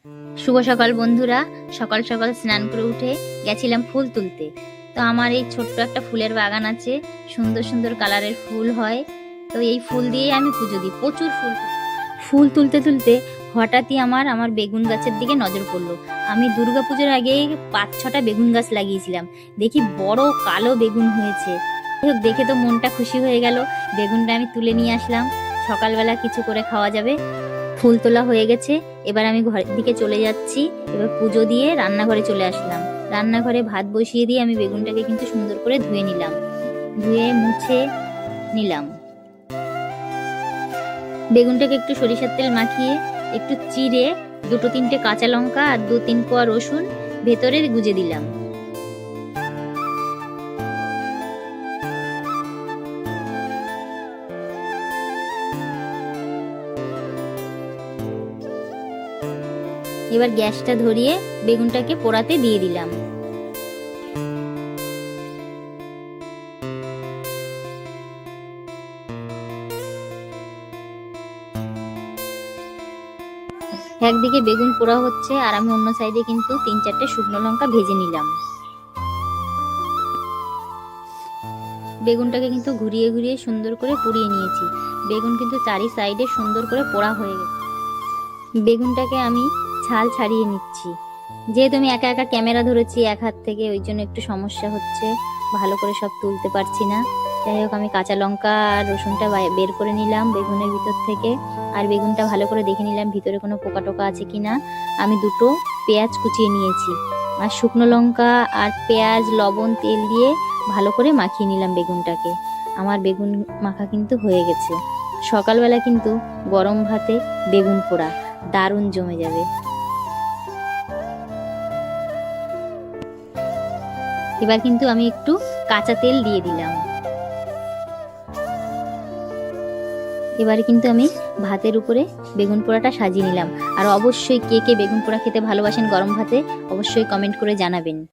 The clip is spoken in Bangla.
শুভ সকাল বন্ধুরা। সকাল সকাল স্নান করে উঠে গেছিলাম ফুল তুলতে। তো আমার এই ছোট্ট একটা ফুলের বাগান আছে, সুন্দর সুন্দর কালারের ফুল হয়। তো এই ফুল দিয়ে আমি পুজো দিই, প্রচুর ফুল। ফুল তুলতে তুলতে হঠাৎই আমার বেগুন গাছের দিকে নজর পড়লো। আমি দুর্গাপুজোর আগে 5-6টা বেগুন গাছ লাগিয়েছিলাম, দেখি বড় কালো বেগুন হয়েছে। দেখে তো মনটা খুশি হয়ে গেল। বেগুনটা আমি তুলে নিয়ে আসলাম, সকালবেলা কিছু করে খাওয়া যাবে। ফুল তোলা হয়ে গেছে, এবার আমি ঘরের দিকে চলে যাচ্ছি। এবার পুজো দিয়ে রান্নাঘরে চলে আসলাম। রান্নাঘরে ভাত বসিয়ে দিয়ে আমি বেগুনটাকে কিন্তু সুন্দর করে ধুয়ে নিলাম, ধুয়ে মুছে নিলাম। বেগুনটাকে একটু সরিষার তেল মাখিয়ে একটু চিড়ে 2-3টে কাঁচা লঙ্কা আর 2-3 কোয়া রসুন ভেতরে গুজে দিলাম। এবার গ্যাসটা ধরিয়ে বেগুনটাকে পোড়াতে দিয়ে দিলাম। একদিকে বেগুন পোড়া হচ্ছে আর আমি অন্য সাইডে কিন্তু 3-4টে শুকনো লঙ্কা ভেজে নিলাম। বেগুনটাকে কিন্তু ঘুরিয়ে ঘুরিয়ে সুন্দর করে পুড়িয়ে নিয়েছি। বেগুন কিন্তু চারি সাইডে সুন্দর করে পোড়া হয়ে গেছে। বেগুনটাকে আমি ছাল ছাড়িয়ে নিচ্ছি। যেহেতু আমি একা একা ক্যামেরা ধরেছি এক হাত থেকে, ওই জন্য একটু সমস্যা হচ্ছে, ভালো করে সব তুলতে পারছি না। যাই হোক, আমি কাঁচা লঙ্কা আর রসুনটা বের করে নিলাম বেগুনের ভিতর থেকে। আর বেগুনটা ভালো করে দেখে নিলাম ভিতরে কোনো পোকা টোকা আছে কিনা। আমি 2টো পেঁয়াজ কুচিয়ে নিয়েছি, আর শুকনো লঙ্কা আর পেঁয়াজ লবণ তেল দিয়ে ভালো করে মাখিয়ে নিলাম বেগুনটাকে। আমার বেগুন মাখা কিন্তু হয়ে গেছে। সকালবেলা কিন্তু গরম ভাতে বেগুন পোড়া দারুণ জমে যাবে। এবার কিন্তু আমি একটু কাঁচা তেল দিয়ে দিলাম। এবারে কিন্তু আমি ভাতের উপরে বেগুন পোড়াটা সাজিয়ে নিলাম। আর অবশ্যই কে কে বেগুন পোড়া খেতে ভালোবাসেন গরম ভাতে, অবশ্যই কমেন্ট করে জানাবেন।